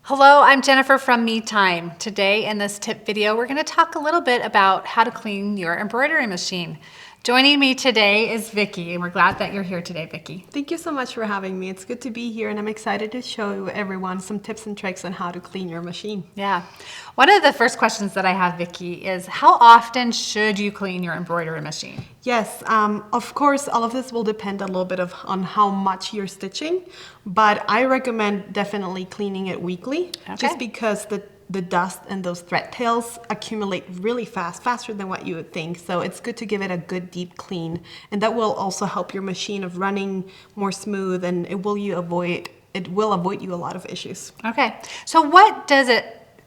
Hello, I'm Jennifer from Me Time. Today in this tip video, we're going to talk a little bit about how to clean your embroidery machine. Joining me today is Vicki, and we're glad that you're here today, Vicki. Thank you so much for having me. It's good to be here, and I'm excited to show everyone some tips and tricks on how to clean your machine. Yeah. One of the first questions that I have, Vicki, is how often should you clean your embroidery machine? Yes, of course, all of this will depend a little bit on how much you're stitching, but I recommend definitely cleaning it weekly, just because the dust and those thread tails accumulate really fast, faster than what you would think. So it's good to give it a good deep clean, and that will also help your machine of running more smooth, and it will avoid you a lot of issues. Okay, so what does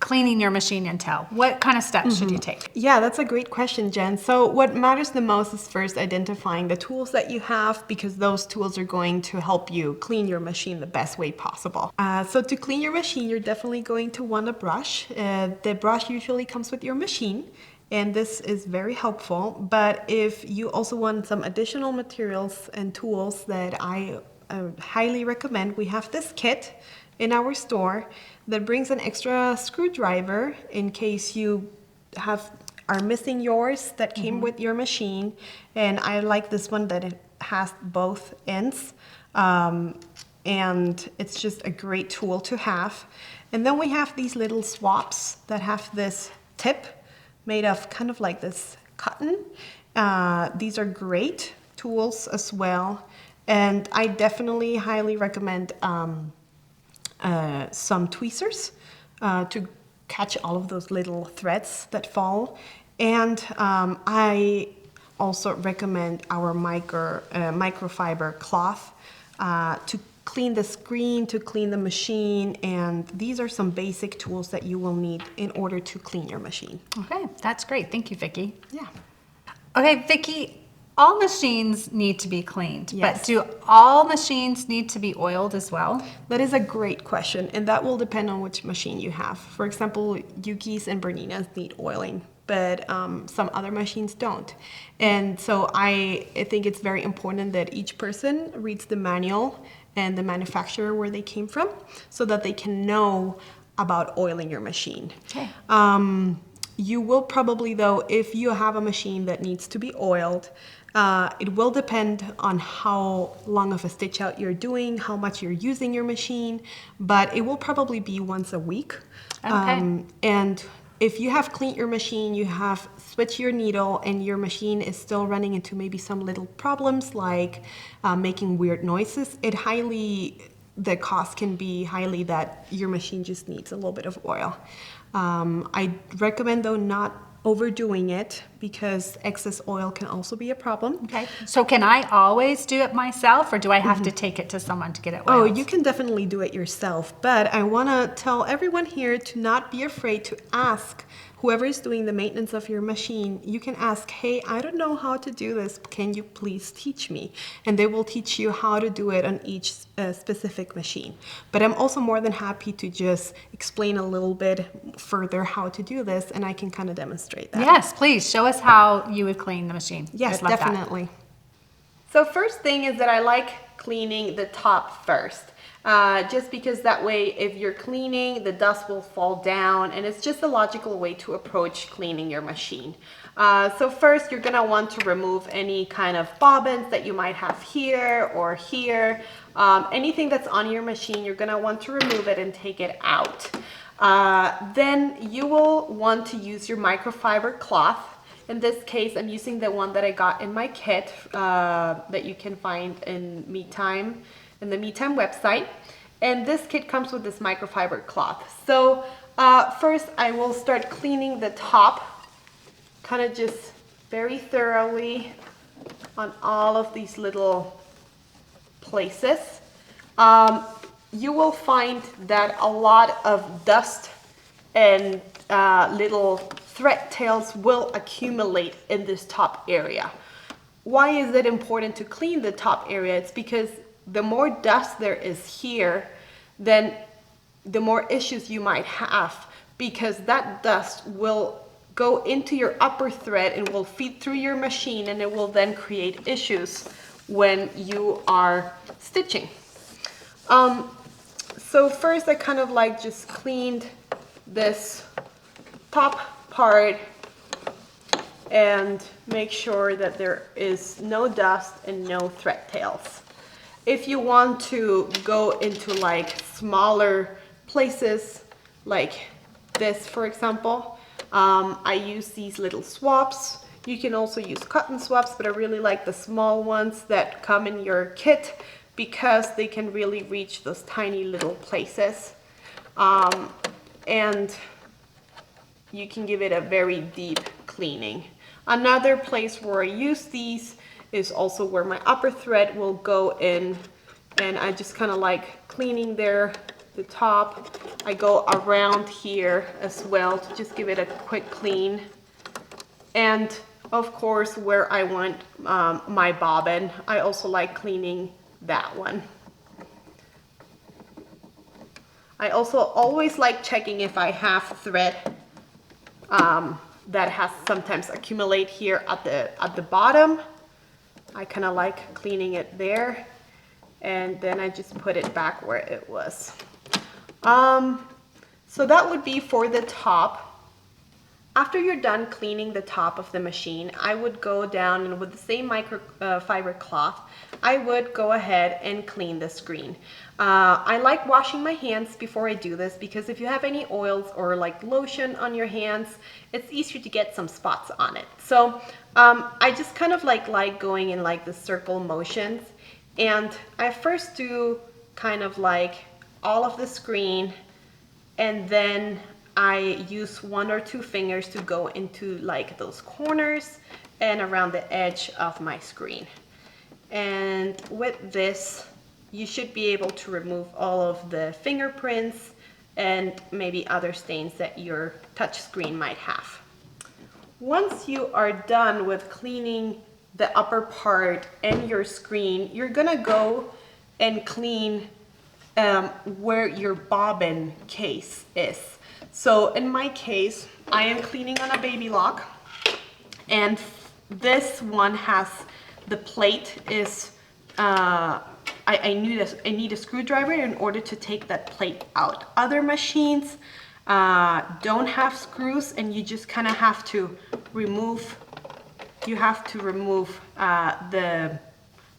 cleaning your machine entail? What kind of steps should you take? Yeah, that's a great question, Jen. So what matters the most is first identifying the tools that you have, because those tools are going to help you clean your machine the best way possible. So to clean your machine, you're definitely going to want a brush. The brush usually comes with your machine, and this is very helpful. But if you also want some additional materials and tools that I highly recommend, we have this kit in our store that brings an extra screwdriver in case you are missing yours that came with your machine. And I like this one that it has both ends, and it's just a great tool to have. And then we have these little swaps that have this tip made of kind of like this cotton. These are great tools as well, and I definitely highly recommend some tweezers to catch all of those little threads that fall. And I also recommend our microfiber cloth to clean the screen, to clean the machine, and these are some basic tools that you will need in order to clean your machine. Okay, that's great. Thank you, Vicki. Yeah. Okay, Vicki, all machines need to be cleaned, Yes. but do all machines need to be oiled as well? That is a great question, and that will depend on which machine you have. For example, Yuki's and Bernina's need oiling, but some other machines don't. And so I think it's very important that each person reads the manual and the manufacturer where they came from, so that they can know about oiling your machine. Okay. You will probably, though, if you have a machine that needs to be oiled, it will depend on how long of a stitch out you're doing, how much you're using your machine, but it will probably be once a week. Okay. And if you have cleaned your machine, you have switched your needle, and your machine is still running into maybe some little problems like making weird noises, the cost can be highly that your machine just needs a little bit of oil. I recommend, though, not overdoing it, because excess oil can also be a problem. Okay. So can I always do it myself, or do I have to take it to someone to get it Oh, oiled? you can definitely do it yourself, but I want to tell everyone here to not be afraid to ask whoever is doing the maintenance of your machine. You can ask, hey, I don't know how to do this. Can you please teach me? And they will teach you how to do it on each specific machine. But I'm also more than happy to just explain a little bit further how to do this, and I can kind of demonstrate that. Yes, please show us how you would clean the machine. Yes, I'd love that. definitely. So first thing is that I like cleaning the top first. Just because that way, if you're cleaning, the dust will fall down, and it's just a logical way to approach cleaning your machine. So first, you're gonna want to remove any kind of bobbins that you might have here or here. Anything that's on your machine, you're gonna want to remove it and take it out. Then you will want to use your microfiber cloth. In this case, I'm using the one that I got in my kit that you can find in Me Time, in the Me Time website. And this kit comes with this microfiber cloth. So first I will start cleaning the top, kind of just very thoroughly on all of these little places. You will find that a lot of dust and little thread tails will accumulate in this top area. Why is it important to clean the top area? It's because the more dust there is here, then the more issues you might have, because that dust will go into your upper thread and will feed through your machine, and it will then create issues when you are stitching. So first I kind of like just cleaned this top part and make sure that there is no dust and no thread tails. If you want to go into like smaller places like this, for example, I use these little swabs. You can also use cotton swabs, but I really like the small ones that come in your kit because they can really reach those tiny little places. And you can give it a very deep cleaning. Another place where I use these is also where my upper thread will go in, and I just kind of like cleaning there, the top. I go around here as well to just give it a quick clean. And of course, where I want my bobbin, I also like cleaning that one. I also always like checking if I have thread that has sometimes accumulate here at the bottom. I kind of like cleaning it there, and then I just put it back where it was. So that would be for the top. After you're done cleaning the top of the machine, I would go down and with the same microfiber cloth, I would go ahead and clean the screen. I like washing my hands before I do this because if you have any oils or like lotion on your hands, it's easier to get some spots on it. So I just kind of like going in like the circle motions, and I first do kind of like all of the screen, and then I use 1 or 2 fingers to go into like those corners and around the edge of my screen. And with this, you should be able to remove all of the fingerprints and maybe other stains that your touch screen might have. Once you are done with cleaning the upper part and your screen, you're gonna go and clean where your bobbin case is. So in my case, I am cleaning on a baby lock, and this one has the plate is, I need a screwdriver in order to take that plate out. Other machines don't have screws, and you just kind of have to remove, the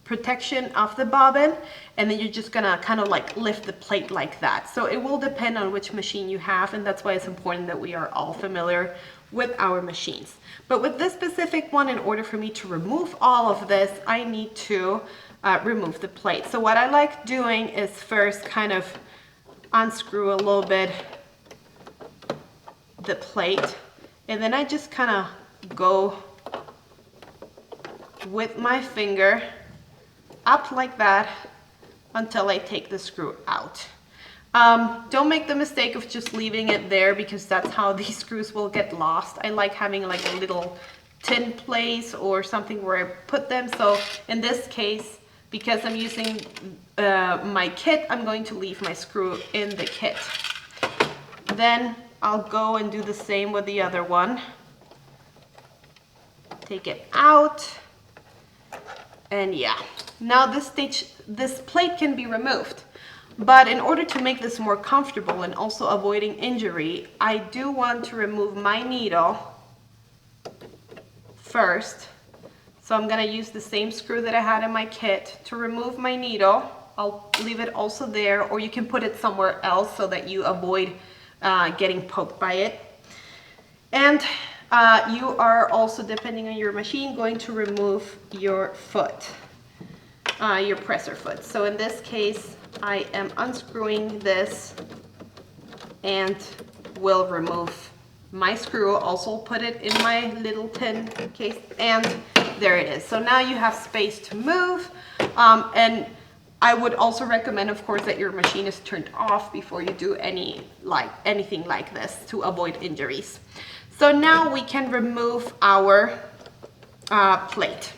protection of the bobbin, and then you're just gonna kind of like lift the plate like that. So it will depend on which machine you have, and that's why it's important that we are all familiar with our machines. But with this specific one, in order for me to remove all of this, I need to remove the plate. So what I like doing is first kind of unscrew a little bit the plate, and then I just kind of go with my finger up like that until I take the screw out. Don't make the mistake of just leaving it there, because that's how these screws will get lost. I like having like a little tin place or something where I put them. So in this case, because I'm using my kit, I'm going to leave my screw in the kit. Then I'll go and do the same with the other one. Take it out, and yeah. Now this plate can be removed, but in order to make this more comfortable and also avoiding injury, I do want to remove my needle first. So I'm gonna use the same screw that I had in my kit to remove my needle. I'll leave it also there, or you can put it somewhere else so that you avoid getting poked by it. And you are also, depending on your machine, going to remove your foot. Your presser foot. So in this case, I am unscrewing this and will remove my screw. Also put it in my little tin case, and there it is. So now you have space to move, and I would also recommend, of course, that your machine is turned off before you do anything like this to avoid injuries. So now we can remove our plate.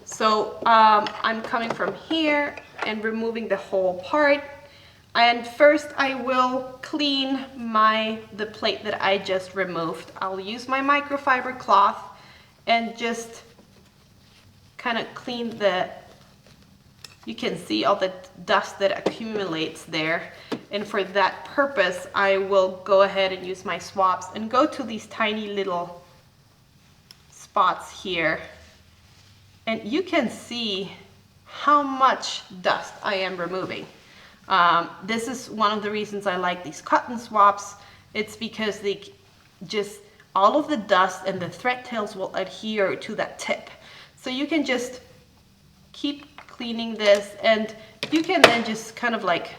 So I'm coming from here and removing the whole part. And first I will clean the plate that I just removed. I'll use my microfiber cloth and just kind of clean the you can see all the dust that accumulates there. And for that purpose, I will go ahead and use my swabs and go to these tiny little spots here. And you can see how much dust I am removing. This is one of the reasons I like these cotton swabs. It's because they just, all of the dust and the thread tails will adhere to that tip. So you can just keep cleaning this, and you can then just kind of like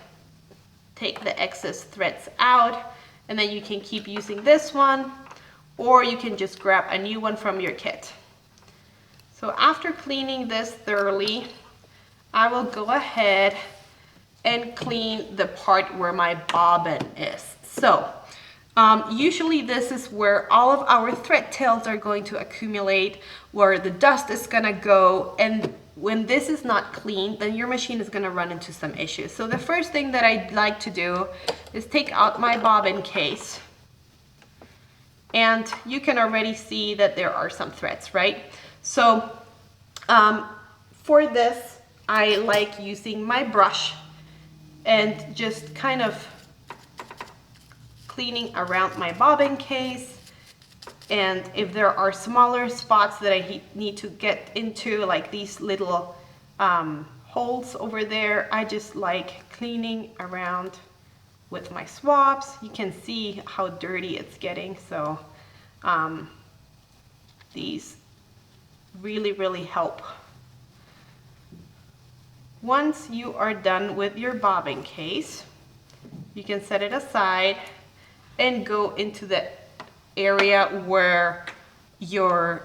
take the excess threads out, and then you can keep using this one, or you can just grab a new one from your kit. So after cleaning this thoroughly, I will go ahead and clean the part where my bobbin is. So usually this is where all of our thread tails are going to accumulate, where the dust is gonna go, and when this is not clean, then your machine is gonna run into some issues. So the first thing that I'd like to do is take out my bobbin case. And you can already see that there are some threads, right? So for this, I like using my brush and just kind of cleaning around my bobbin case. And if there are smaller spots that I need to get into, like these little holes over there, I just like cleaning around with my swabs. You can see how dirty it's getting, so these really help. Once you are done with your bobbin case, you can set it aside and go into the area where your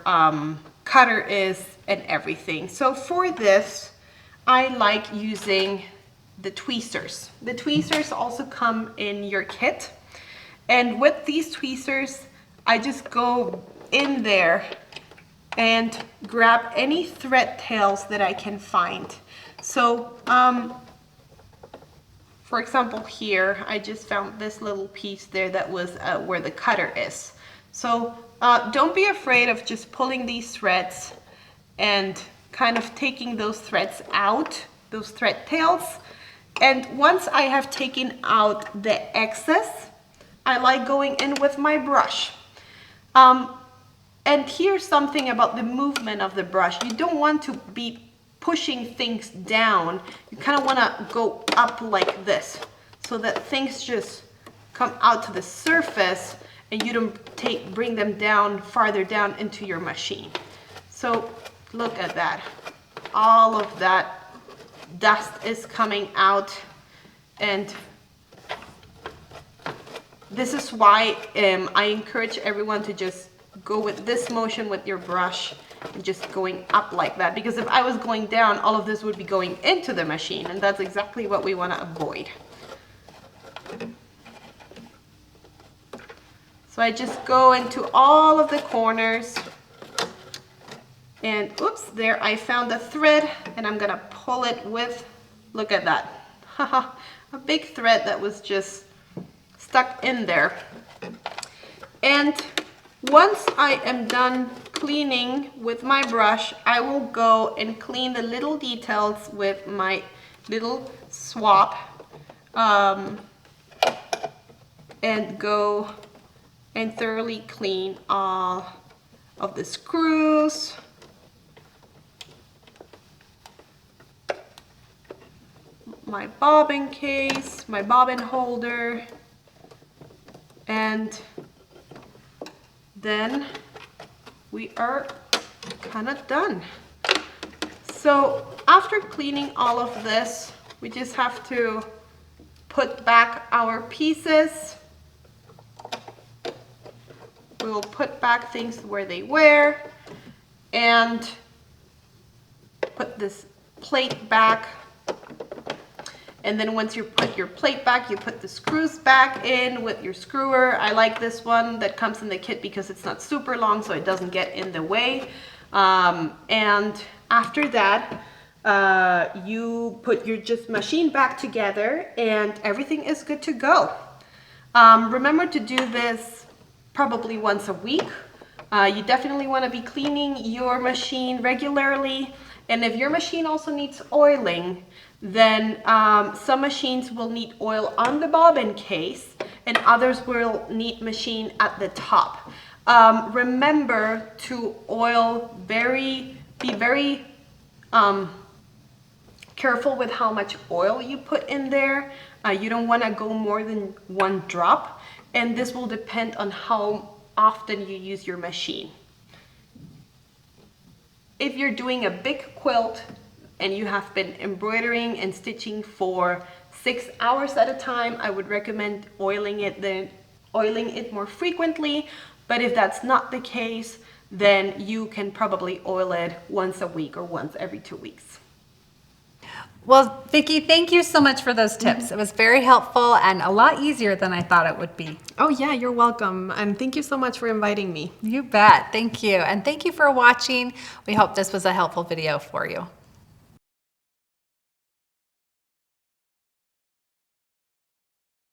cutter is and everything. So for this, I like using the tweezers. The tweezers also come in your kit. And with these tweezers, I just go in there and grab any thread tails that I can find. So, for example, here, I just found this little piece there that was where the cutter is. So don't be afraid of just pulling these threads and kind of taking those threads out, those thread tails. And once I have taken out the excess, I like going in with my brush. And here's something about the movement of the brush. You don't want to be pushing things down. You kind of want to go up like this so that things just come out to the surface and you don't bring them down farther down into your machine. So look at that. All of that dust is coming out, and this is why I encourage everyone to just go with this motion with your brush and just going up like that, because if I was going down, all of this would be going into the machine, and that's exactly what we want to avoid. So I just go into all of the corners, and oops, there I found a thread, and I'm gonna pull it with, look at that, a big thread that was just stuck in there. And once I am done cleaning with my brush, I will go and clean the little details with my little swab, and go and thoroughly clean all of the screws, my bobbin case, my bobbin holder, and then we are kind of done. So after cleaning all of this, we just have to put back our pieces. We will put back things where they were and put this plate back. And then once you put your plate back, you put the screws back in with your screwer. I like this one that comes in the kit because it's not super long, so it doesn't get in the way. And after that, you put your just machine back together and everything is good to go. Remember to do this probably once a week. You definitely want to be cleaning your machine regularly. And if your machine also needs oiling, then some machines will need oil on the bobbin case and others will need machine at the top. Remember to be very careful with how much oil you put in there. You don't want to go more than 1 drop, and this will depend on how often you use your machine. If you're doing a big quilt and you have been embroidering and stitching for 6 hours at a time, I would recommend oiling it more frequently. But if that's not the case, then you can probably oil it once a week or once every 2 weeks. Well, Vicki, thank you so much for those tips. It was very helpful and a lot easier than I thought it would be. Oh yeah, you're welcome. And thank you so much for inviting me. You bet. Thank you. And thank you for watching. We hope this was a helpful video for you.